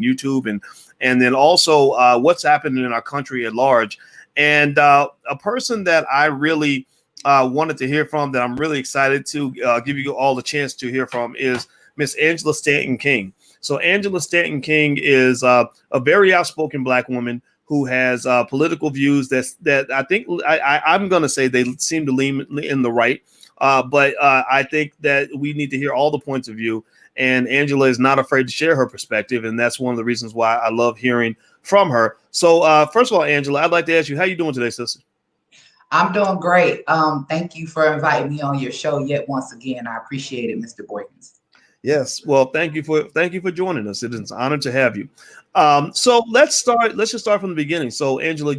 YouTube, and then also what's happening in our country at large. And a person that I really wanted to hear from, that I'm really excited to give you all the chance to hear from, is Miss Angela Stanton King. So Angela Stanton King is a very outspoken Black woman who has political views that I think I'm going to say they seem to lean in the right. But I think that we need to hear all the points of view. And Angela is not afraid to share her perspective. And that's one of the reasons why I love hearing from her. So first of all, Angela, I'd like to ask you, how you doing today, sister? I'm doing great. Thank you for inviting me on your show yet once again. I appreciate it, Mr. Boykins. Yes. Well, thank you for joining us. It is an honor to have you. So let's just start from the beginning. So Angela,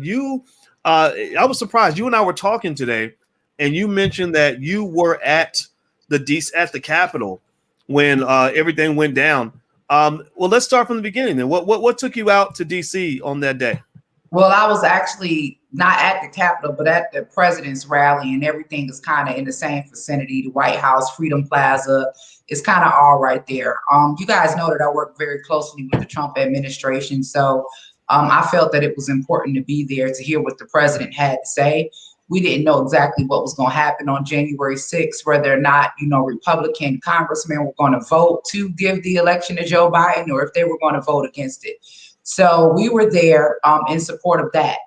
I was surprised. You and I were talking today, and you mentioned that you were at the Capitol when everything went down. Well, let's start from the beginning then. What took you out to DC on that day? Well, I was actually not at the Capitol, but at the president's rally, and everything is kind of in the same vicinity. The White House, Freedom Plaza, is kind of all right there. You guys know that I work very closely with the Trump administration, so I felt that it was important to be there to hear what the president had to say. We didn't know exactly what was going to happen on January 6th, whether or not, Republican congressmen were going to vote to give the election to Joe Biden, or if they were going to vote against it. So we were there in support of that.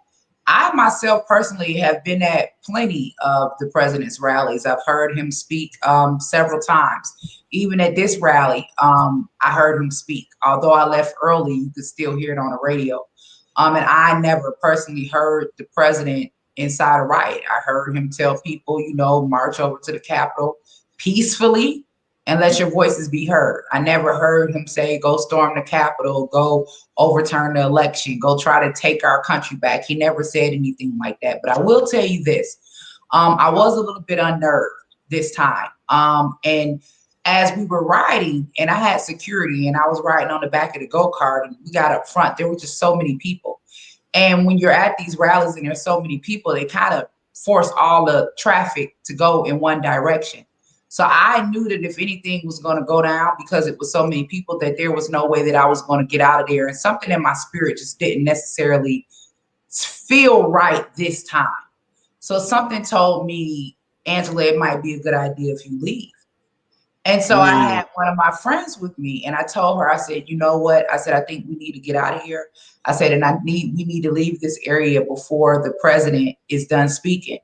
I myself personally have been at plenty of the president's rallies. I've heard him speak several times. Even at this rally, I heard him speak. Although I left early, you could still hear it on the radio. And I never personally heard the president inside a riot. I heard him tell people, march over to the Capitol peacefully and let your voices be heard. I never heard him say, go storm the Capitol, go overturn the election, go try to take our country back. He never said anything like that. But I will tell you this, I was a little bit unnerved this time. And as we were riding, and I had security, and I was riding on the back of the go-kart, and we got up front, there were just so many people. And when you're at these rallies and there's so many people, they kind of force all the traffic to go in one direction. So I knew that if anything was going to go down, because it was so many people, that there was no way that I was going to get out of there. And something in my spirit just didn't necessarily feel right this time. So something told me, Angela, it might be a good idea if you leave. And so I had one of my friends with me, and I told her, I said, you know what? I said, I think we need to get out of here. I said, and we need to leave this area before the president is done speaking.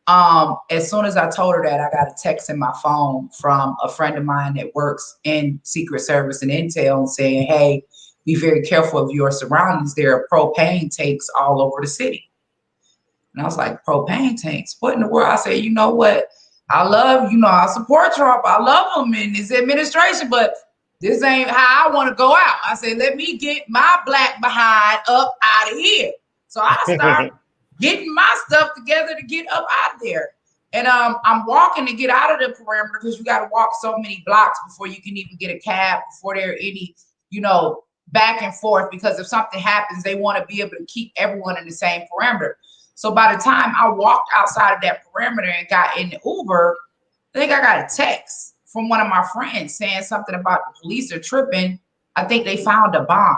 As soon as I told her that, I got a text in my phone from a friend of mine that works in Secret Service and Intel saying, hey, be very careful of your surroundings. There are propane tanks all over the city. And I was like, propane tanks? What in the world? I said, you know what? I support Trump. I love him in his administration, but this ain't how I want to go out. I said, let me get my Black behind up out of here. So I started getting my stuff together to get up out of there. And I'm walking to get out of the perimeter, because you got to walk so many blocks before you can even get a cab, before there are any, back and forth, because if something happens, they want to be able to keep everyone in the same perimeter. So by the time I walked outside of that perimeter and got in the Uber, I think I got a text from one of my friends saying something about the police are tripping. I think they found a bomb.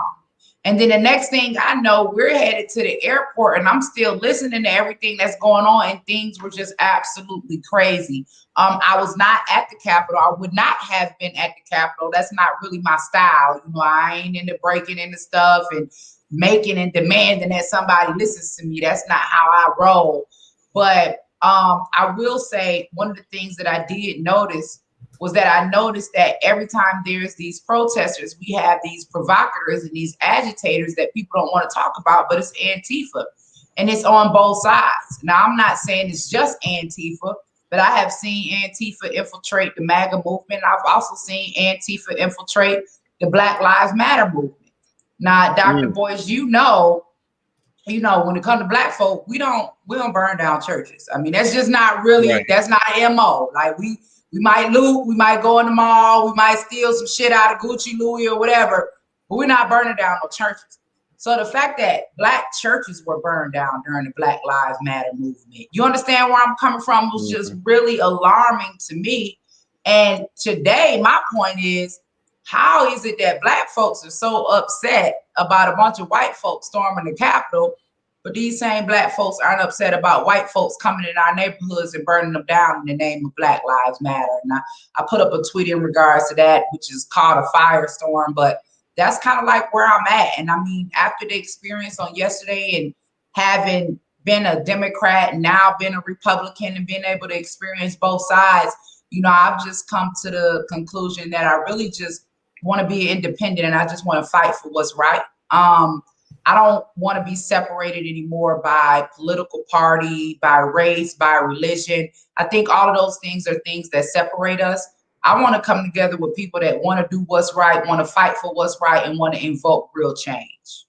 And then the next thing I know, we're headed to the airport, and I'm still listening to everything that's going on, and things were just absolutely crazy. I was not at the Capitol. I would not have been at the Capitol. That's not really my style. I ain't into breaking into stuff and making and demanding that somebody listens to me. That's not how I roll. But I will say, one of the things that I did notice was that I noticed that every time there's these protesters, we have these provocateurs and these agitators that people don't want to talk about, but it's Antifa, and it's on both sides. Now, I'm not saying it's just Antifa, but I have seen Antifa infiltrate the MAGA movement. I've also seen Antifa infiltrate the Black Lives Matter movement. Now, Dr. Boyce, when it comes to Black folk, we don't burn down churches. I mean, that's just not really, right. That's not an MO. Like we might loot, we might go in the mall, we might steal some shit out of Gucci, Louis, or whatever, but we're not burning down no churches. So the fact that Black churches were burned down during the Black Lives Matter movement, you understand where I'm coming from, was just really alarming to me. And today, my point is, how is it that black folks are so upset about a bunch of white folks storming the Capitol, but these same black folks aren't upset about white folks coming in our neighborhoods and burning them down in the name of Black Lives Matter? And I put up a tweet in regards to that, which is called a firestorm, but that's kind of like where I'm at. And I mean, after the experience on yesterday and having been a Democrat and now been a Republican and being able to experience both sides, you know, I've just come to the conclusion that I really just want to be independent and I just want to fight for what's right. I don't want to be separated anymore by political party, by race, by religion. I think all of those things are things that separate us. I want to come together with people that want to do what's right, want to fight for what's right, and want to invoke real change.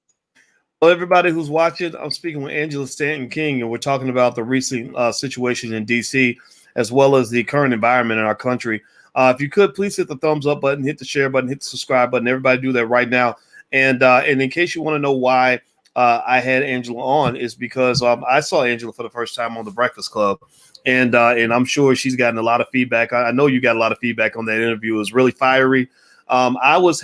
Well, everybody who's watching, I'm speaking with Angela Stanton King, and we're talking about the recent situation in D.C., as well as the current environment in our country. If you could, please hit the thumbs up button, hit the share button, hit the subscribe button. Everybody do that right now. And in case you want to know why I had Angela on, is because I saw Angela for the first time on The Breakfast Club. And I'm sure she's gotten a lot of feedback. I know you got a lot of feedback on that interview. It was really fiery. I was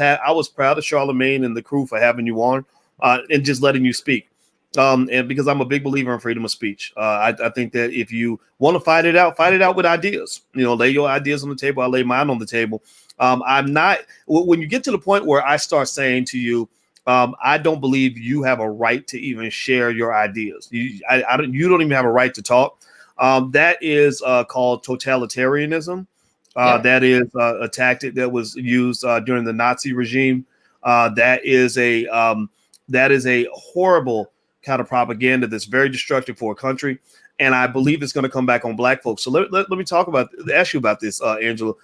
proud of Charlemagne and the crew for having you on and just letting you speak. And because I'm a big believer in freedom of speech, I think that if you want to fight it out with ideas. You know, lay your ideas on the table. I lay mine on the table. I'm not. When you get to the point where I start saying to you, I don't believe you have a right to even share your ideas. You don't even have a right to talk. That is called totalitarianism. Yep. That is a tactic that was used during the Nazi regime. That is a horrible kind of propaganda that's very destructive for a country. And I believe it's going to come back on black folks. So let me ask you about this, Angela.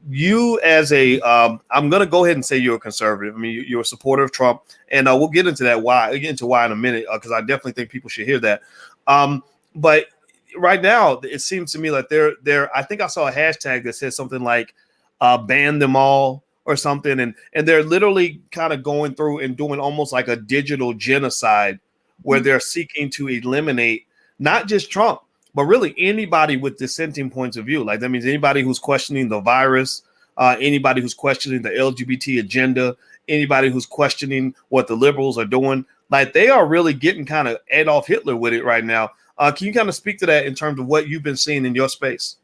You as I'm going to go ahead and say you're a conservative. I mean, you're a supporter of Trump, and we'll get into that why in a minute, because I definitely think people should hear that. But right now, it seems to me like I think I saw a hashtag that says something like ban them all or something. And they're literally kind of going through and doing almost like a digital genocide where they're seeking to eliminate not just Trump, but really anybody with dissenting points of view. Like that means anybody who's questioning the virus, anybody who's questioning the LGBT agenda, anybody who's questioning what the liberals are doing. Like they are really getting kind of Adolf Hitler with it right now. Can you kind of speak to that in terms of what you've been seeing in your space?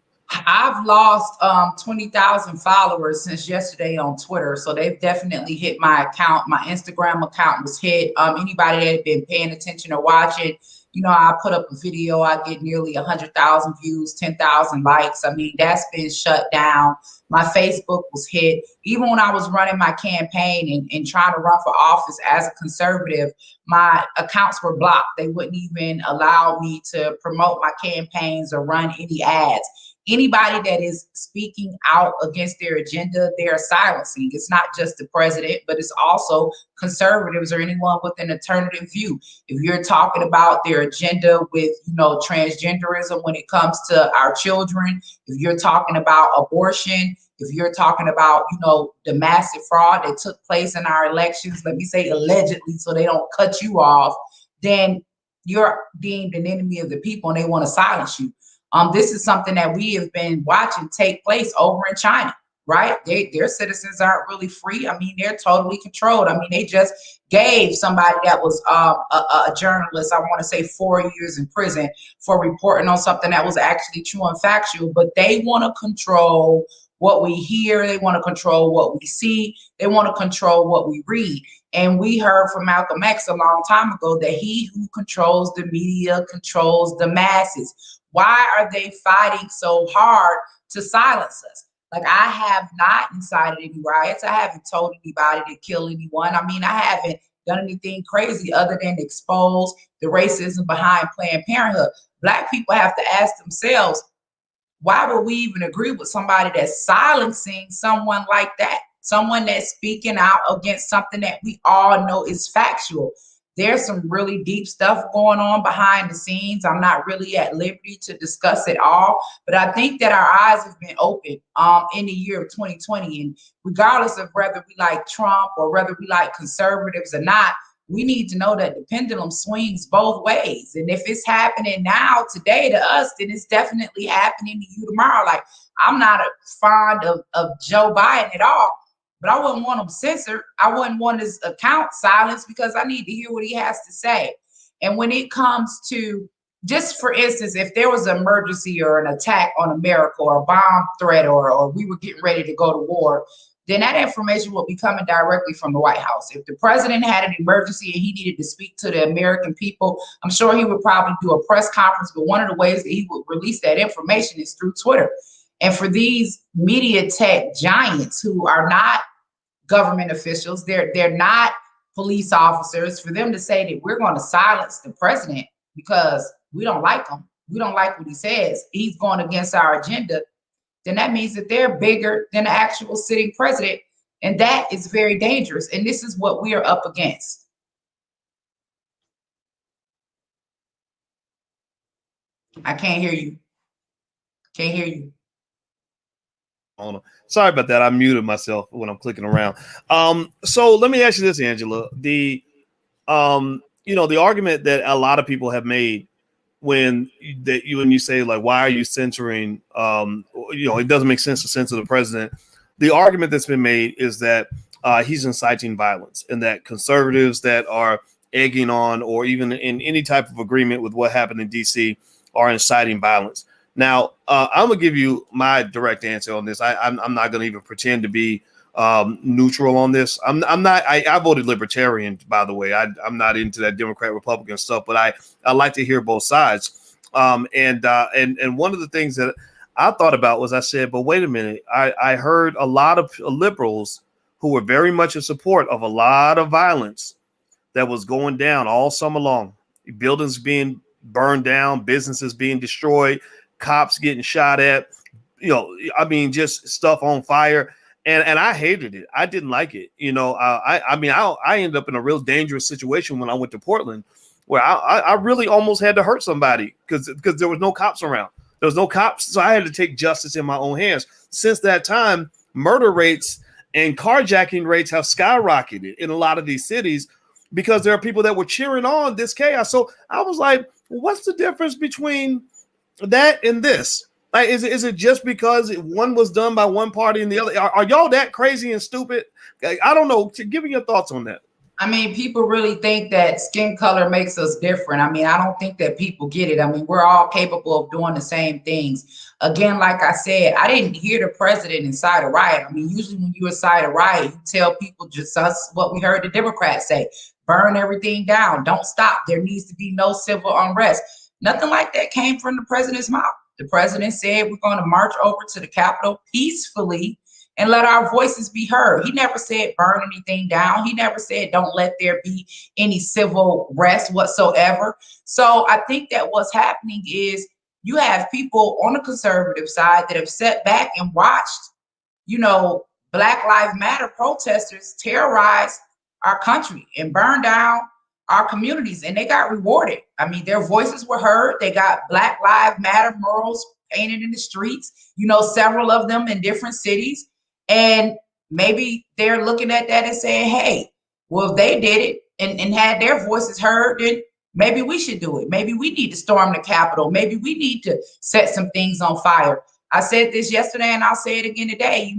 I've lost 20,000 followers since yesterday on Twitter. So they've definitely hit my account. My Instagram account was hit. Anybody that had been paying attention or watching, you know, I put up a video, I get nearly 100,000 views, 10,000 likes. I mean, that's been shut down. My Facebook was hit. Even when I was running my campaign and trying to run for office as a conservative, my accounts were blocked. They wouldn't even allow me to promote my campaigns or run any ads. Anybody that is speaking out against their agenda, they're silencing. It's not just the president, but it's also conservatives or anyone with an alternative view. If you're talking about their agenda with, you know, transgenderism when it comes to our children, if you're talking about abortion, if you're talking about, you know, the massive fraud that took place in our elections, let me say allegedly, so they don't cut you off, then you're deemed an enemy of the people and they want to silence you. This is something that we have been watching take place over in China, right? Their citizens aren't really free. I mean, they're totally controlled. I mean, they just gave somebody that was a journalist, I want to say 4 years in prison for reporting on something that was actually true and factual, but they want to control what we hear. They want to control what we see. They want to control what we read. And we heard from Malcolm X a long time ago that he who controls the media controls the masses. Why are they fighting so hard to silence us? Like, I have not incited any riots. I haven't told anybody to kill anyone. I mean, I haven't done anything crazy other than expose the racism behind Planned Parenthood. Black people have to ask themselves, why would we even agree with somebody that's silencing someone like that? Someone that's speaking out against something that we all know is factual. There's some really deep stuff going on behind the scenes. I'm not really at liberty to discuss it all, but I think that our eyes have been opened in the year of 2020. And regardless of whether we like Trump or whether we like conservatives or not, we need to know that the pendulum swings both ways. And if it's happening now, today to us, then it's definitely happening to you tomorrow. Like, I'm not fond of Joe Biden at all, but I wouldn't want him censored. I wouldn't want his account silenced because I need to hear what he has to say. And when it comes to, just for instance, if there was an emergency or an attack on America or a bomb threat, or we were getting ready to go to war, then that information will be coming directly from the White House. If the president had an emergency and he needed to speak to the American people, I'm sure he would probably do a press conference, but one of the ways that he would release that information is through Twitter. And for these media tech giants who are not government officials, they're not police officers, for them to say that we're going to silence the president because we don't like him, we don't like what he says, he's going against our agenda, then that means that they're bigger than the actual sitting president. And that is very dangerous. And this is what we are up against. I can't hear you. Can't hear you. Sorry about that. I muted myself when I'm clicking around. So let me ask you this, Angela. The the argument that a lot of people have made when you say, like, why are you censoring? It doesn't make sense to censor the president. The argument that's been made is that he's inciting violence, and that conservatives that are egging on or even in any type of agreement with what happened in DC are inciting violence. Now, I'm gonna give you my direct answer on this. I'm not gonna even pretend to be neutral on this. I'm not. I voted libertarian, by the way. I'm not into that Democrat Republican stuff, but I like to hear both sides. And one of the things that I thought about was, I said, but wait a minute. I heard a lot of liberals who were very much in support of a lot of violence that was going down all summer long. Buildings being burned down, businesses being destroyed, cops getting shot at, just stuff on fire. And I hated it. I didn't like it. I ended up in a real dangerous situation when I went to Portland, where I really almost had to hurt somebody because there was no cops around. There was no cops. So I had to take justice in my own hands. Since that time, murder rates and carjacking rates have skyrocketed in a lot of these cities because there are people that were cheering on this chaos. So I was like, what's the difference between that and this? Like, is it just because one was done by one party and the other? Are y'all that crazy and stupid? I don't know. Give me your thoughts on that. I mean, people really think that skin color makes us different. I mean, I don't think that people get it. I mean, we're all capable of doing the same things. Again, like I said, I didn't hear the president incite a riot. I mean, usually when you incite a riot, you tell people just us what we heard the Democrats say: burn everything down, don't stop. There needs to be no civil unrest. Nothing like that came from the president's mouth. The president said we're going to march over to the Capitol peacefully and let our voices be heard. He never said burn anything down. He never said don't let there be any civil rest whatsoever. So I think that what's happening is you have people on the conservative side that have sat back and watched, Black Lives Matter protesters terrorize our country and burn down our communities, and they got rewarded. I mean, their voices were heard. They got Black Lives Matter murals painted in the streets, several of them in different cities. And maybe they're looking at that and saying, hey, well, if they did it and had their voices heard, then maybe we should do it. Maybe we need to storm the Capitol. Maybe we need to set some things on fire. I said this yesterday and I'll say it again today.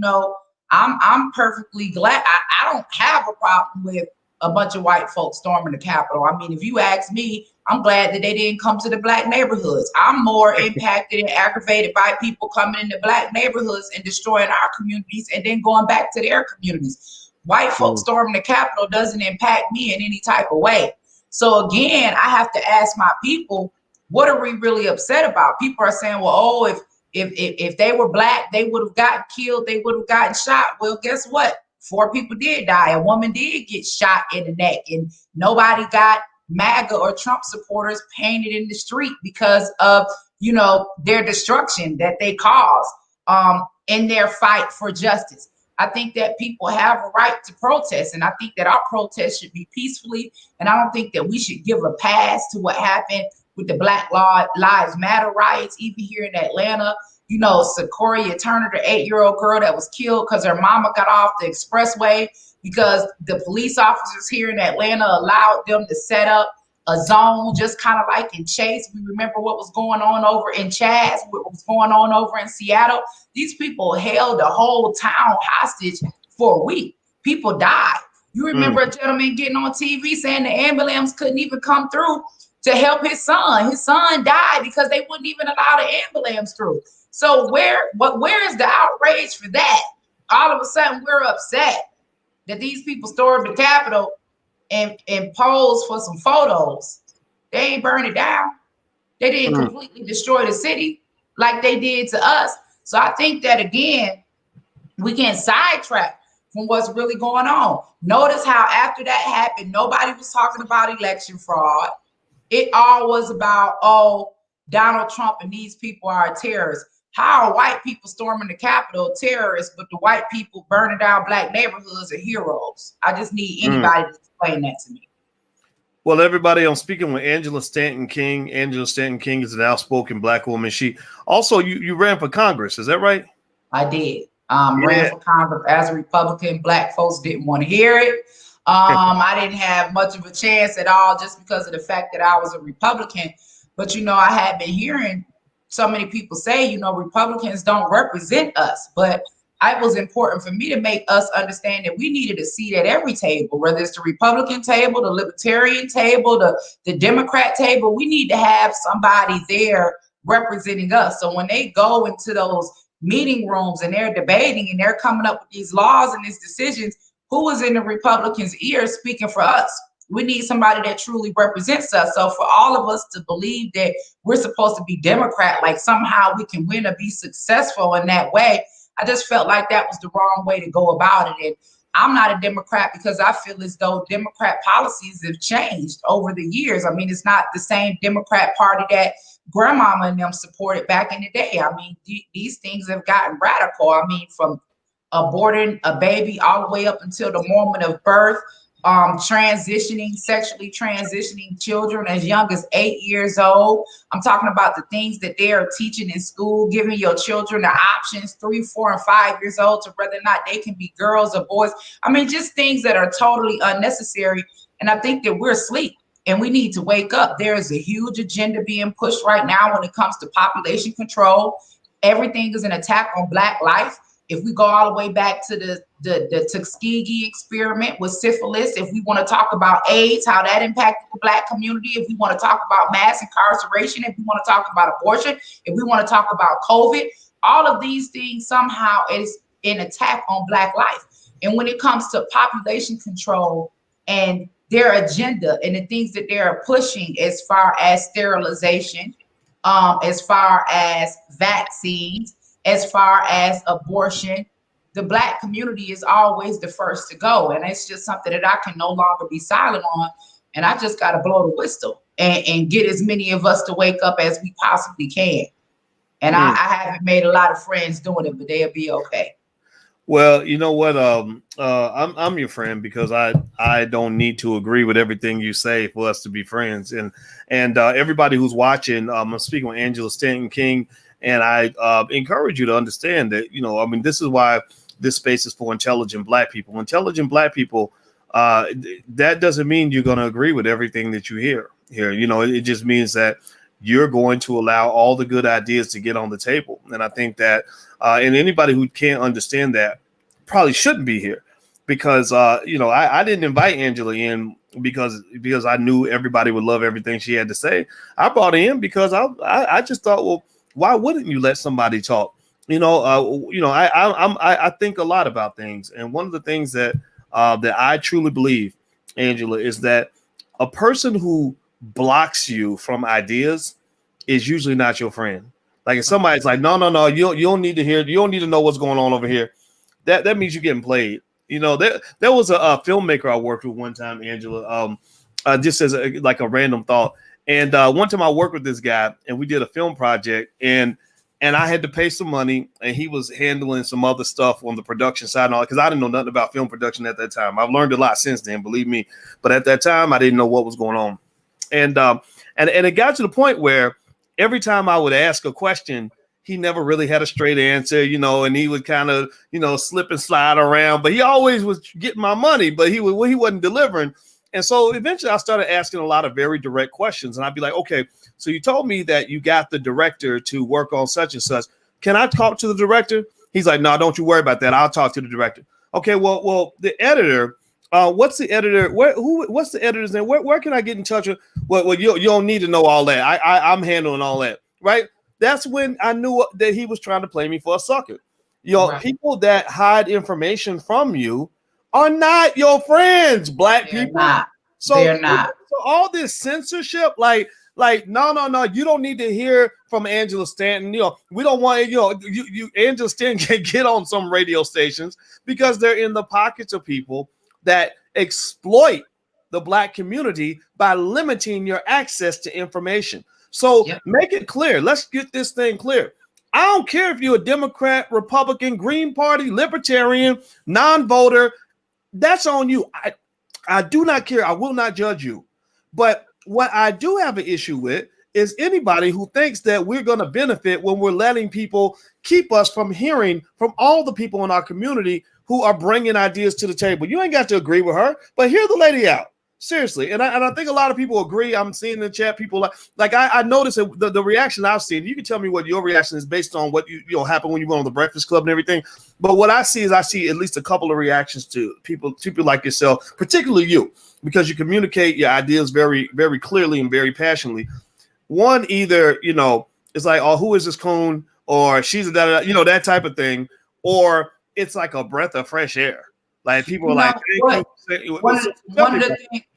I'm perfectly glad. I don't have a problem with a bunch of white folks storming the Capitol. I mean, if you ask me, I'm glad that they didn't come to the Black neighborhoods. I'm more impacted and aggravated by people coming into Black neighborhoods and destroying our communities and then going back to their communities. White folks storming the Capitol doesn't impact me in any type of way. So again, I have to ask my people, what are we really upset about? People are saying, well, if they were Black, they would have gotten killed, they would have gotten shot. Well, guess what? 4 people did die. A woman did get shot in the neck, and nobody got MAGA or Trump supporters painted in the street because of, their destruction that they caused in their fight for justice. I think that people have a right to protest, and I think that our protest should be peacefully, and I don't think that we should give a pass to what happened with the Black Lives Matter riots, even here in Atlanta. Sequoia Turner, the 8-year-old girl that was killed because her mama got off the expressway because the police officers here in Atlanta allowed them to set up a zone, just kind of like in Chase. We remember what was going on over in Chaz, what was going on over in Seattle. These people held the whole town hostage for a week. People died. You remember a gentleman getting on TV saying the ambulance couldn't even come through to help his son. His son died because they wouldn't even allow the ambulance through. So where is the outrage for that? All of a sudden we're upset that these people stormed the Capitol and posed for some photos. They ain't burn it down. They didn't completely destroy the city like they did to us. So I think that, again, we get sidetracked from what's really going on. Notice how after that happened, nobody was talking about election fraud. It all was about, oh, Donald Trump and these people are terrorists. How are white people storming the Capitol terrorists, but the white people burning down black neighborhoods are heroes? I just need anybody to explain that to me. Well, everybody, I'm speaking with Angela Stanton King. Angela Stanton King is an outspoken Black woman. She also, you ran for Congress, is that right? I did. Ran for Congress as a Republican. Black folks didn't want to hear it. I didn't have much of a chance at all just because of the fact that I was a Republican. But, you know, I had been hearing so many people say, you know, Republicans don't represent us. But it was important for me to make us understand that we needed a seat at every table, whether it's the Republican table, the Libertarian table, the Democrat table. We need to have somebody there representing us. So when they go into those meeting rooms and they're debating and they're coming up with these laws and these decisions, who is in the Republicans' ear speaking for us? We need somebody that truly represents us. So for all of us to believe that we're supposed to be Democrat, like somehow we can win or be successful in that way, I just felt like that was the wrong way to go about it. And I'm not a Democrat because I feel as though Democrat policies have changed over the years. I mean, it's not the same Democrat Party that grandmama and them supported back in the day. I mean, these things have gotten radical. I mean, from aborting a baby all the way up until the moment of birth, sexually transitioning children as young as 8 years old. I'm talking about the things that they are teaching in school, giving your children the options 3, 4, and 5 years old to whether or not they can be girls or boys. I mean, just things that are totally unnecessary. And I think that we're asleep and we need to wake up. There is a huge agenda being pushed right now when it comes to population control. Everything is an attack on Black life. If we go all the way back to the Tuskegee experiment with syphilis, if we want to talk about AIDS, how that impacted the Black community, if we want to talk about mass incarceration, if we want to talk about abortion, if we want to talk about COVID, all of these things somehow is an attack on Black life. And when it comes to population control and their agenda and the things that they're pushing as far as sterilization, as far as vaccines, as far as abortion, the Black community is always the first to go. And it's just something that I can no longer be silent on. And I just got to blow the whistle and get as many of us to wake up as we possibly can. And I haven't made a lot of friends doing it, but they'll be okay. Well, you know what? I'm your friend because I don't need to agree with everything you say for us to be friends. And everybody who's watching, I'm speaking with Angela Stanton King. And I encourage you to understand that, you know, I mean, this is why this space is for intelligent Black people. Intelligent Black people, that doesn't mean you're going to agree with everything that you hear here. You know, it just means that you're going to allow all the good ideas to get on the table. And I think that and anybody who can't understand that probably shouldn't be here because, you know, I didn't invite Angela in because I knew everybody would love everything she had to say. I brought her in because I just thought, well, why wouldn't you let somebody talk? I think a lot about things. And one of the things that I truly believe, Angela, is that a person who blocks you from ideas is usually not your friend. Like if somebody's like, no, you don't need to hear, you don't need to know what's going on over here. That means you're getting played. You know, there was a filmmaker I worked with one time, Angela, just as a random thought. And one time I worked with this guy and we did a film project and I had to pay some money and he was handling some other stuff on the production side and all because I didn't know nothing about film production at that time. I've learned a lot since then, believe me. But at that time, I didn't know what was going on. And it got to the point where every time I would ask a question, he never really had a straight answer, you know, and he would kind of, you know, slip and slide around. But he always was getting my money, but he wasn't delivering. And so eventually I started asking a lot of very direct questions. And I'd be like, okay, so you told me that you got the director to work on such and such. Can I talk to the director? He's like, no, don't you worry about that. I'll talk to the director. Okay, well, the editor. What's the editor? What's the editor's name? Where can I get in touch with? Well, you don't need to know all that. I'm handling all that, right? That's when I knew that he was trying to play me for a sucker. Right. People that hide information from you are not your friends, black They're people. not. So, They're not. so all this censorship, like no, you don't need to hear from Angela Stanton. We don't want you Angela Stanton can get on some radio stations because they're in the pockets of people that exploit the black community by limiting your access to information. So make it clear. Let's get this thing clear. I don't care if you're a Democrat, Republican, Green Party, Libertarian, non-voter. That's on you. I do not care. I will not judge you. But what I do have an issue with is anybody who thinks that we're going to benefit when we're letting people keep us from hearing from all the people in our community who are bringing ideas to the table. You ain't got to agree with her, but hear the lady out. Seriously. And I think a lot of people agree. I'm seeing in the chat people like I noticed the reaction I've seen. You can tell me what your reaction is based on what you happen when you went on the Breakfast Club and everything. But what I see is I see at least a couple of reactions to people like yourself, particularly you, because you communicate your ideas very, very clearly and very passionately. One, either, it's like, oh, who is this coon? Or she's a that type of thing. Or it's like a breath of fresh air. Like people are like,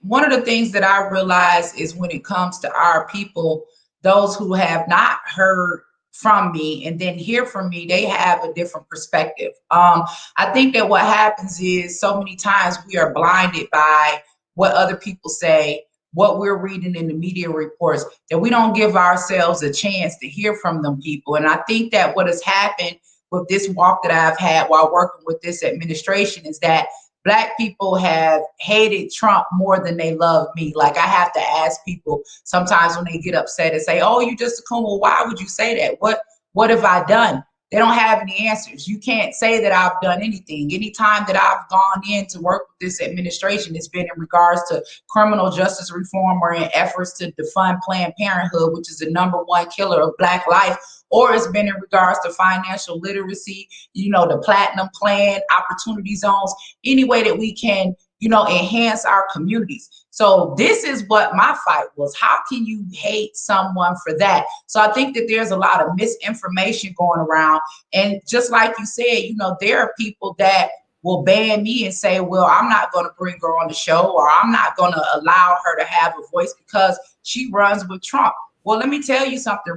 one of the things that I realize is when it comes to our people, those who have not heard from me and then hear from me, they have a different perspective. I think that what happens is so many times we are blinded by what other people say, what we're reading in the media reports, that we don't give ourselves a chance to hear from them people. And I think that what has happened with this walk that I've had while working with this administration is that Black people have hated Trump more than they love me. Like, I have to ask people sometimes when they get upset and say, oh, you just a coon. Well, why would you say that? What have I done? They don't have any answers. You can't say that I've done anything. Anytime that I've gone in to work with this administration, it's been in regards to criminal justice reform or in efforts to defund Planned Parenthood, which is the #1 killer of Black life, or it's been in regards to financial literacy, the platinum plan, opportunity zones, any way that we can, enhance our communities. So this is what my fight was. How can you hate someone for that? So I think that there's a lot of misinformation going around. And just like you said, there are people that will ban me and say, well, I'm not going to bring her on the show, or I'm not going to allow her to have a voice because she runs with Trump. Well, let me tell you something.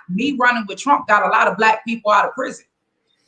Me running with Trump got a lot of Black people out of prison.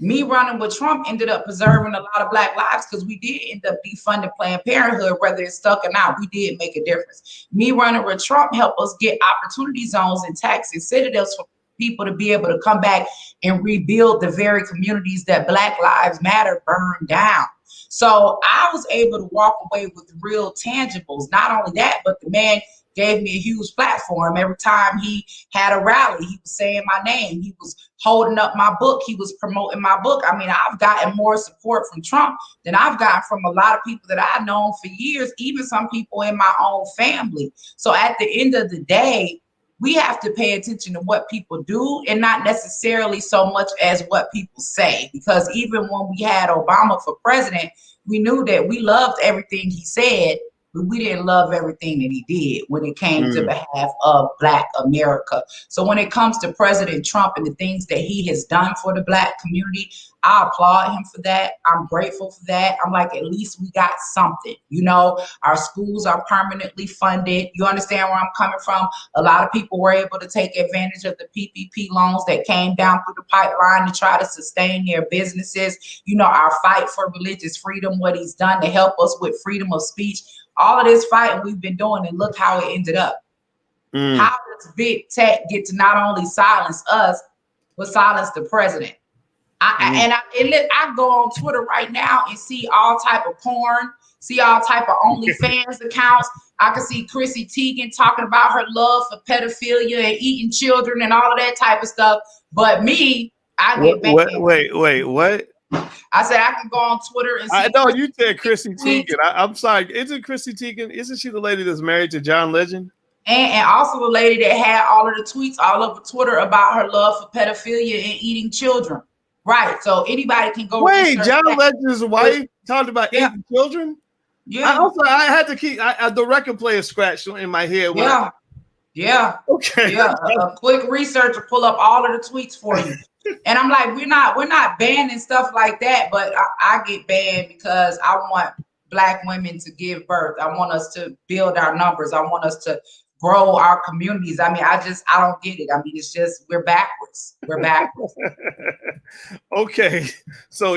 Me running with Trump ended up preserving a lot of Black lives because we did end up defunding Planned Parenthood, whether it's stuck or not. We did make a difference. Me running with Trump helped us get opportunity zones and tax incentives for people to be able to come back and rebuild the very communities that Black Lives Matter burned down. So I was able to walk away with real tangibles. Not only that, but the man gave me a huge platform. Every time he had a rally, he was saying my name. He was holding up my book. He was promoting my book. I mean, I've gotten more support from Trump than I've gotten from a lot of people that I've known for years, even some people in my own family. So at the end of the day, we have to pay attention to what people do and not necessarily so much as what people say. Because even when we had Obama for president, we knew that we loved everything he said, but we didn't love everything that he did when it came to behalf of Black America. So when it comes to President Trump and the things that he has done for the Black community, I applaud him for that. I'm grateful for that. I'm like, at least we got something. Our schools are permanently funded. You understand where I'm coming from? A lot of people were able to take advantage of the PPP loans that came down through the pipeline to try to sustain their businesses. Our fight for religious freedom, what he's done to help us with freedom of speech. All of this fighting we've been doing, and look how it ended up. How does big tech get to not only silence us, but silence the president? I go on Twitter right now and see all type of porn, see all type of OnlyFans accounts. I can see Chrissy Teigen talking about her love for pedophilia and eating children and all of that type of stuff. But me, I get banned. Wait, what? I said I can go on Twitter and see. I know you said Chrissy Teigen. I'm sorry. Isn't Chrissy Teigen? Isn't she the lady that's married to John Legend? And also the lady that had all of the tweets all over Twitter about her love for pedophilia and eating children. Right. So anybody can go. Wait, John Legend's wife talked about Asian children. Yeah. I had to keep the record player scratched in my head. Yeah. Okay. Yeah. A quick research will pull up all of the tweets for you. And I'm like, we're not banning stuff like that, but I get banned because I want Black women to give birth. I want us to build our numbers. I want us to grow our communities. I mean, I don't get it. I mean, it's just we're backwards. We're backwards. Okay. So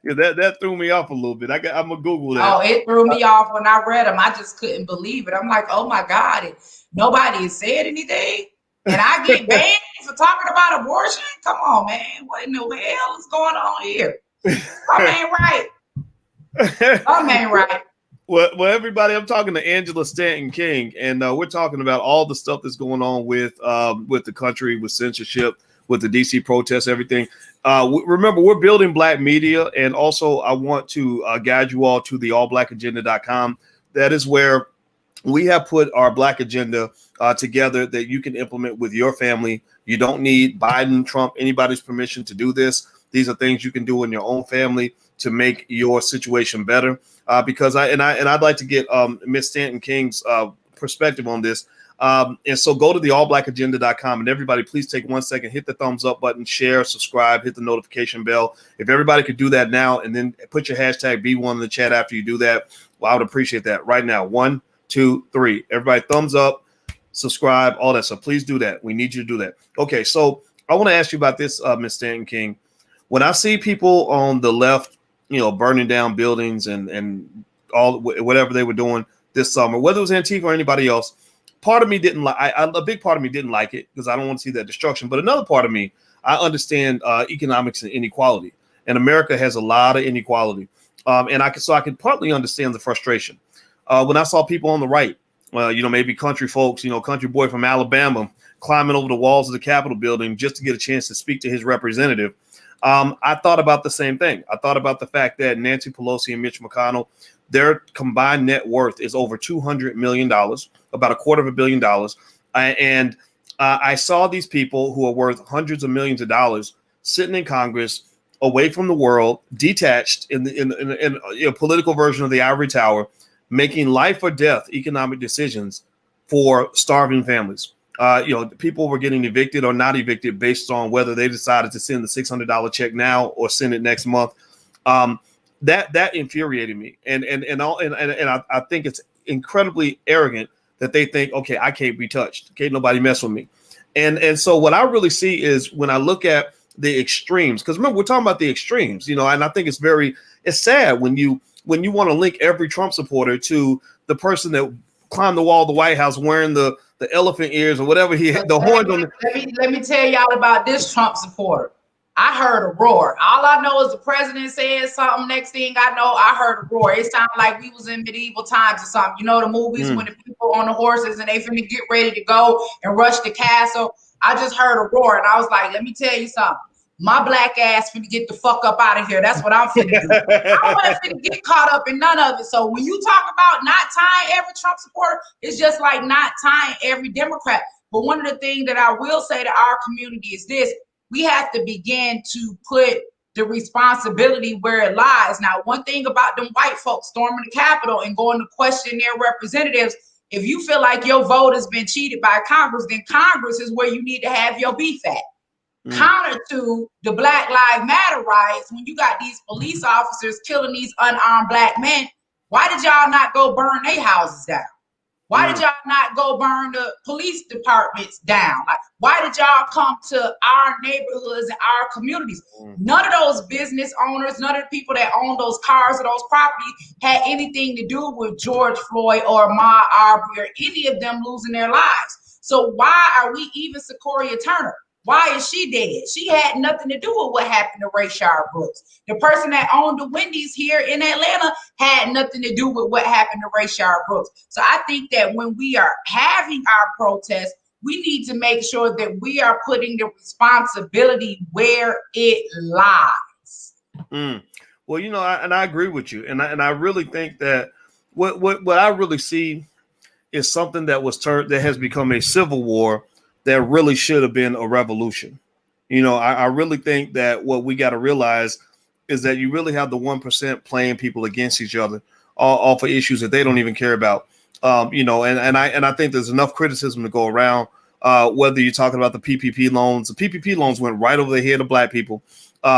that threw me off a little bit. I'm gonna Google that. Oh, it threw me off when I read them. I just couldn't believe it. I'm like, oh my God, nobody has said anything. And I get banned for talking about abortion? Come on, man. What in the hell is going on here? Something ain't right. Something ain't right. Well, everybody, I'm talking to Angela Stanton King, and we're talking about all the stuff that's going on with the country, with censorship, with the DC protests, everything. Remember, we're building Black media, and also I want to guide you all to the allblackagenda.com. That is where we have put our Black agenda together that you can implement with your family. You don't need Biden, Trump, anybody's permission to do this. These are things you can do in your own family to make your situation better. Because I'd like to get Miss Stanton King's perspective on this. And so go to the allblackagenda.com, and everybody, please take 1 second, hit the thumbs up button, share, subscribe, hit the notification bell. If everybody could do that now, and then put your hashtag B1 in the chat after you do that, well, I would appreciate that right now. 1, 2, 3. Everybody, thumbs up, subscribe, all that stuff. Please do that. We need you to do that. Okay, so I want to ask you about this, Miss Stanton King. When I see people on the left, burning down buildings and all whatever they were doing this summer, whether it was Antifa or anybody else, part of me didn't like. A big part of me didn't like it because I don't want to see that destruction. But another part of me, I understand economics and inequality, and America has a lot of inequality. And I can partly understand the frustration when I saw people on the right, maybe country folks, country boy from Alabama climbing over the walls of the Capitol building just to get a chance to speak to his representative. I thought about the same thing. I thought about the fact that Nancy Pelosi and Mitch McConnell, their combined net worth is over $200 million, about $250 million. And I saw these people who are worth hundreds of millions of dollars sitting in Congress, away from the world, detached in a political version of the ivory tower, making life or death economic decisions for starving families. People were getting evicted or not evicted based on whether they decided to send the $600 check now or send it next month. That infuriated me, and I think it's incredibly arrogant that they think, okay, I can't be touched, can't nobody mess with me, and so what I really see is when I look at the extremes, because remember we're talking about the extremes, and I think it's sad when you want to link every Trump supporter to the person that climbed the wall of the White House wearing the elephant ears or whatever he had, the horns on. Let me tell y'all about this Trump supporter. I heard a roar. All I know is the president said something. Next thing I know, I heard a roar. It sounded like we was in medieval times or something. You know the movies when the people on the horses and they finna get ready to go and rush the castle. I just heard a roar and I was like, let me tell you something. My Black ass finna get the fuck up out of here. That's what I'm finna do. I'm not finna get caught up in none of it. So when you talk about not tying every Trump supporter, it's just like not tying every Democrat. But one of the things that I will say to our community is this: we have to begin to put the responsibility where it lies. Now, one thing about them white folks storming the Capitol and going to question their representatives, if you feel like your vote has been cheated by Congress, then Congress is where you need to have your beef at. Counter to the Black Lives Matter riots, when you got these police officers killing these unarmed Black men, why did y'all not go burn their houses down? Why did y'all not go burn the police departments down? Like, why did y'all come to our neighborhoods and our communities? None of those business owners, none of the people that own those cars or those properties had anything to do with George Floyd or Ahmaud Arbery or any of them losing their lives. So why are we even Sequoia Turner? Why is she dead? She had nothing to do with what happened to Rayshard Brooks. The person that owned the Wendy's here in Atlanta had nothing to do with what happened to Rayshard Brooks. So I think that when we are having our protests, we need to make sure that we are putting the responsibility where it lies. Well, I agree with you, and I really think that what I really see is something that has become a civil war that really should have been a revolution. I really think that what we got to realize is that you really have the 1% playing people against each other, all for issues that they don't even care about. And I think there's enough criticism to go around. Whether you're talking about the PPP loans, the PPP loans went right over the head of black people.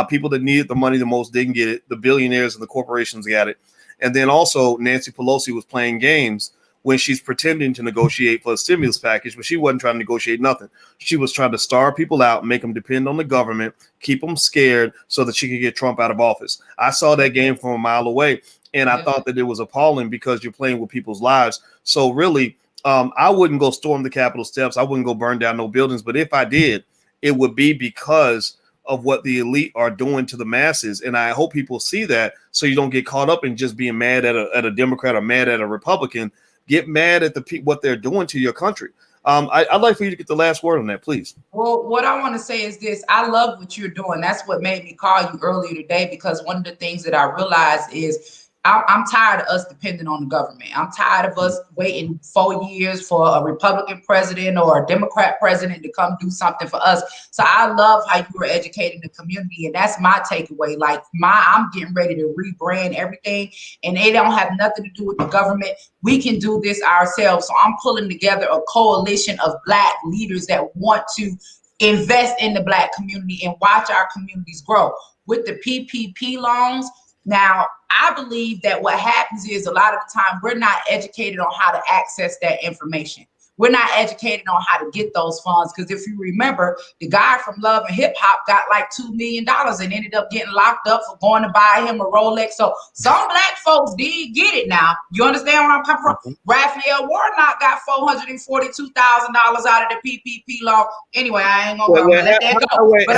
People that needed the money the most didn't get it. The billionaires and the corporations got it. And then also Nancy Pelosi was playing games when she's pretending to negotiate for a stimulus package, but she wasn't trying to negotiate nothing. She was trying to starve people out, make them depend on the government, keep them scared so that she could get Trump out of office. I saw that game from a mile away, and I thought that it was appalling because you're playing with people's lives. So really, I wouldn't go storm the Capitol steps. I wouldn't go burn down no buildings. But if I did, it would be because of what the elite are doing to the masses. And I hope people see that so you don't get caught up in just being mad at a Democrat or mad at a Republican. Get mad at what they're doing to your country. I'd like for you to get the last word on that, please. Well, what I want to say is this. I love what you're doing. That's what made me call you earlier today, because one of the things that I realized is I'm tired of us depending on the government. I'm tired of us waiting 4 years for a Republican president or a Democrat president to come do something for us. So I love how you were educating the community, and that's my takeaway. Like I'm getting ready to rebrand everything, and they don't have nothing to do with the government. We can do this ourselves. So I'm pulling together a coalition of Black leaders that want to invest in the Black community and watch our communities grow. With the PPP loans, now, I believe that what happens is a lot of the time we're not educated on how to access that information. We're not educated on how to get those funds. Because if you remember, the guy from Love and Hip Hop got like $2 million and ended up getting locked up for going to buy him a Rolex. So some Black folks did get it now. You understand where I'm coming from? Raphael Warnock got $442,000 out of the PPP loan. Anyway, I ain't going to let that go. But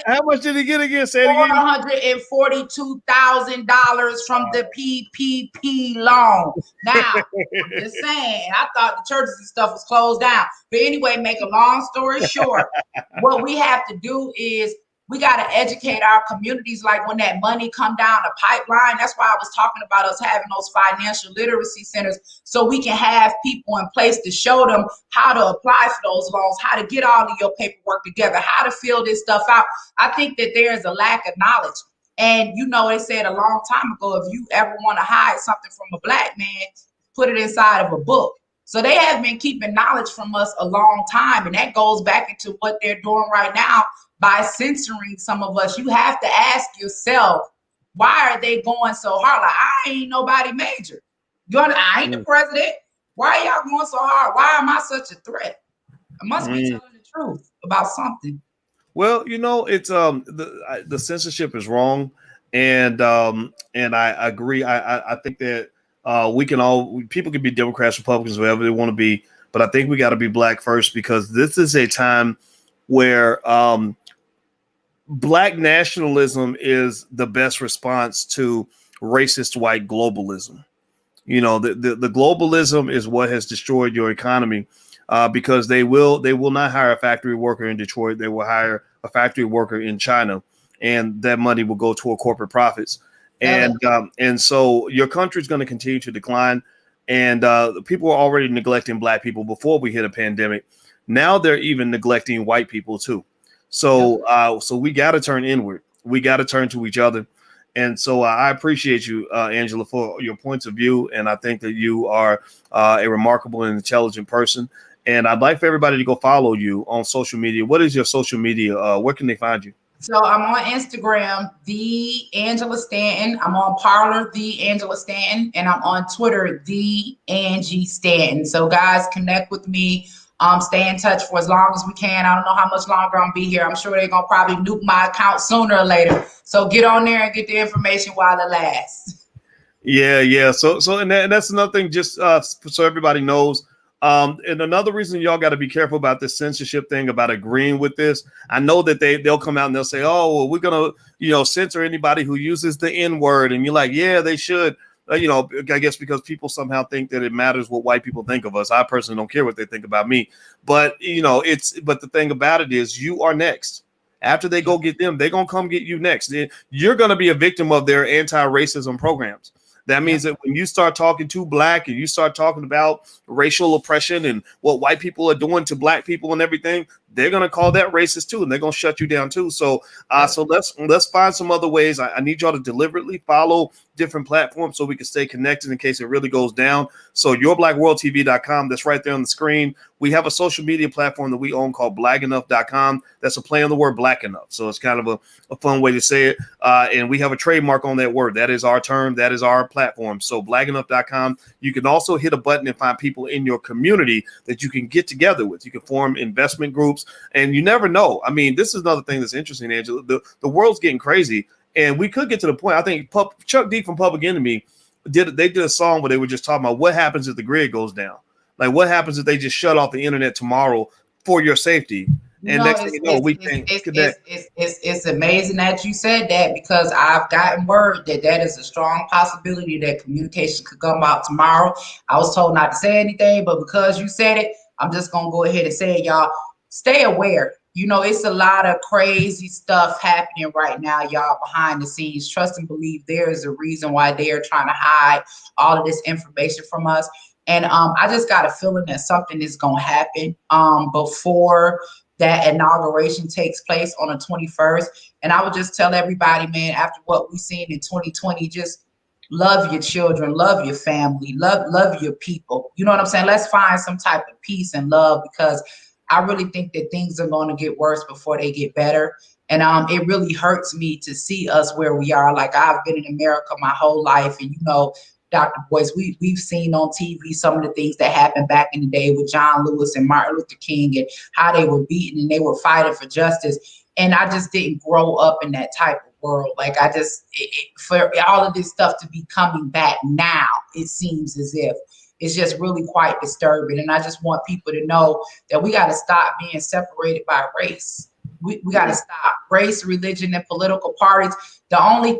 how much did he get again? Say it again. $442,000 from the PPP loan. Now, I'm just saying, I thought the churches and stuff was closed down. But anyway, make a long story short, what we have to do is we got to educate our communities. Like when that money come down the pipeline, that's why I was talking about us having those financial literacy centers, so we can have people in place to show them how to apply for those loans, how to get all of your paperwork together, how to fill this stuff out. I think that there is a lack of knowledge. And they said a long time ago, if you ever want to hide something from a Black man, put it inside of a book. So they have been keeping knowledge from us a long time. And that goes back into what they're doing right now by censoring some of us. You have to ask yourself, why are they going so hard? Like, I ain't nobody major. I ain't the president. Why are y'all going so hard? Why am I such a threat? I must be telling the truth about something. Well, it's the censorship is wrong, and I agree. I think that people can be Democrats, Republicans, whatever they want to be, but I think we got to be Black first, because this is a time where Black nationalism is the best response to racist white globalism. The globalism is what has destroyed your economy, because they will not hire a factory worker in Detroit. They will hire a factory worker in China, and that money will go toward corporate profits. And so your country is going to continue to decline. And people were already neglecting Black people before we hit a pandemic. Now they're even neglecting white people too. So we got to turn inward. We got to turn to each other. And so I appreciate you, Angela, for your points of view. And I think that you are a remarkable and intelligent person. And I'd like for everybody to go follow you on social media. What is your social media? Where can they find you? So I'm on Instagram, The Angela Stanton. I'm on Parler, The Angela Stanton. And I'm on Twitter, The Angie Stanton. So guys, connect with me. Stay in touch for as long as we can. I don't know how much longer I'm be here. I'm sure they're gonna probably nuke my account sooner or later. So get on there and get the information while it lasts. Yeah. So and that's another thing, just so everybody knows. And another reason y'all got to be careful about this censorship thing, about agreeing with this. I know that they'll come out and they'll say, oh, well, we're gonna censor anybody who uses the N-word, and you're like, yeah, they should. I guess because people somehow think that it matters what white people think of us. I personally don't care what they think about me. But, but the thing about it is you are next. After they go get them, they're going to come get you next. You're going to be a victim of their anti-racism programs. That means that when you start talking to Black and you start talking about racial oppression and what white people are doing to Black people and everything, they're going to call that racist too, and they're going to shut you down too. So, so let's find some other ways. I need y'all to deliberately follow different platforms so we can stay connected in case it really goes down. So yourblackworldtv.com, that's right there on the screen. We have a social media platform that we own called blackenough.com. That's a play on the word black enough. So it's kind of a fun way to say it. And we have a trademark on that word. That is our term. That is our platform. So blackenough.com. You can also hit a button and find people in your community that you can get together with. You can form investment groups, and you never know. I mean, this is another thing that's interesting, Angela. The world's getting crazy. And we could get to the point. I think Chuck D from Public Enemy did a song where they were just talking about what happens if the grid goes down. Like, what happens if they just shut off the internet tomorrow for your safety? And next thing you know, we can't connect. It's amazing that you said that, because I've gotten word that is a strong possibility that communication could come out tomorrow. I was told not to say anything, but because you said it, I'm just gonna go ahead and say it, y'all. Stay aware. You know, it's a lot of crazy stuff happening right now, y'all, behind the scenes. Trust and believe there is a reason why they are trying to hide all of this information from us. And I just got a feeling that something is going to happen before that inauguration takes place on the 21st. And I would just tell everybody, man, after what we've seen in 2020, just love your children, love your family, love your people. You know what I'm saying? Let's find some type of peace and love, because I really think that things are going to get worse before they get better. And it really hurts me to see us where we are. Like, I've been in America my whole life. And, you know, Dr. Boyce, we've seen on TV some of the things that happened back in the day with John Lewis and Martin Luther King, and how they were beaten and they were fighting for justice. And I just didn't grow up in that type of world. Like, for all of this stuff to be coming back now, it seems as if it's just really quite disturbing. And I just want people to know that we got to stop being separated by race. We got to stop race, religion, and political parties. The only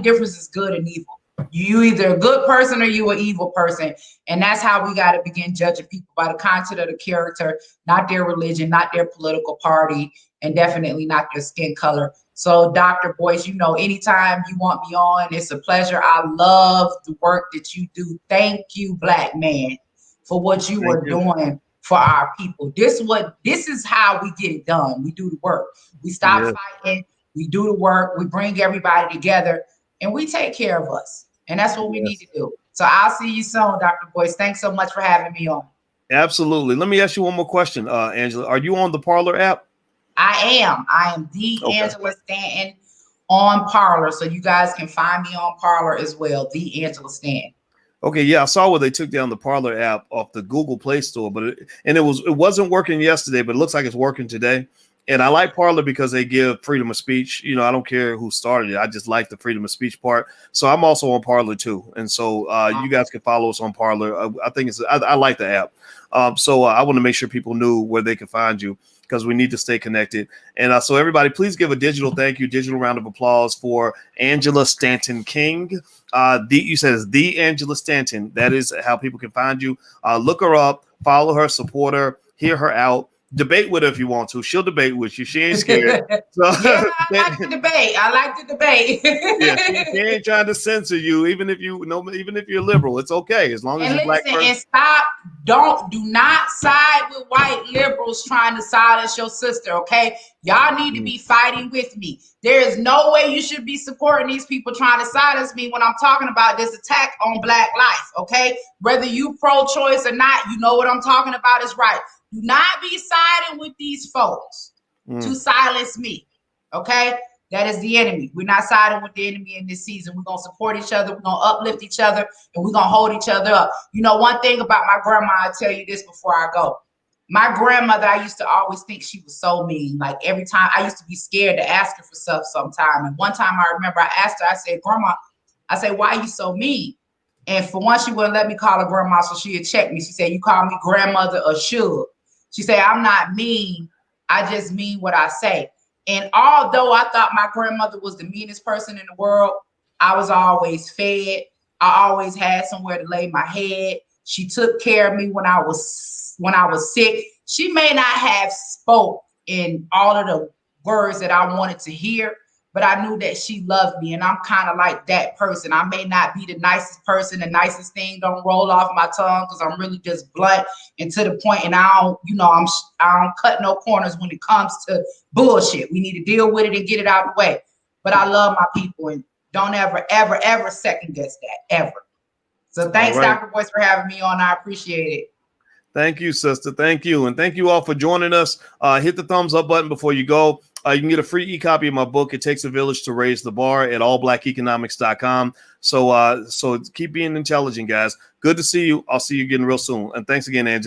difference is good and evil. You either a good person or you an evil person. And that's how we got to begin judging people, by the content of the character, not their religion, not their political party, and definitely not their skin color. So, Dr. Boyce, you know, anytime you want me on, it's a pleasure. I love the work that you do. Thank you, Black man, for what you are doing for our people. This is how we get it done. We do the work. We stop fighting. We do the work. We bring everybody together, and we take care of us. And that's what we need to do. So I'll see you soon, Dr. Boyce. Thanks so much for having me on. Absolutely. Let me ask you one more question, Angela. Are you on the Parler app? I am the Angela Stanton on Parler. So you guys can find me on Parler as well, the Angela Stanton. Okay, yeah, I saw where they took down the Parler app off the Google Play Store, but it wasn't working yesterday, but it looks like it's working today. And I like Parler because they give freedom of speech. You know, I don't care who started it. I just like the freedom of speech part. So I'm also on Parler too. And so you guys can follow us on Parler. I think I like the app. So I want to make sure people knew where they could find you, because we need to stay connected. And so everybody, please give a digital thank you, digital round of applause for Angela Stanton King. You said it's the Angela Stanton. That is how people can find you. Look her up, follow her, support her, hear her out. Debate with her if you want to. She'll debate with you. She ain't scared. So, yeah, I like the debate. Yeah, she ain't trying to censor you, even if you're liberal. It's okay as long as you're black person. And stop. Do not side with white liberals trying to silence your sister. Okay, y'all need to be fighting with me. There is no way you should be supporting these people trying to silence me when I'm talking about this attack on Black life. Okay, whether you pro-choice or not, you know what I'm talking about is right. Do not be siding with these folks to silence me, okay? That is the enemy. We're not siding with the enemy in this season. We're going to support each other. We're going to uplift each other, and we're going to hold each other up. You know, one thing about my grandma, I'll tell you this before I go. My grandmother, I used to always think she was so mean. Like, every time, I used to be scared to ask her for stuff sometime. And one time I remember I asked her, I said, Grandma, why are you so mean? And for once, she wouldn't let me call her grandma, so she had checked me. She said, you call me grandmother or should. She said, I'm not mean. I just mean what I say. And although I thought my grandmother was the meanest person in the world, I was always fed. I always had somewhere to lay my head. She took care of me when I was sick. She may not have spoke in all of the words that I wanted to hear, but I knew that she loved me. And I'm kind of like that person. I may not be the nicest person, the nicest thing don't roll off my tongue because I'm really just blunt and to the point. And I don't, I don't cut no corners when it comes to bullshit. We need to deal with it and get it out of the way. But I love my people and don't ever, ever, ever second guess that, ever. So thanks, Dr. Boyce, for having me on. I appreciate it. Thank you, sister. Thank you. And thank you all for joining us. Hit the thumbs up button before you go. You can get a free e-copy of my book, It Takes a Village to Raise the Bar, at allblackeconomics.com. So keep being intelligent, guys. Good to see you. I'll see you again real soon. And thanks again, Angela.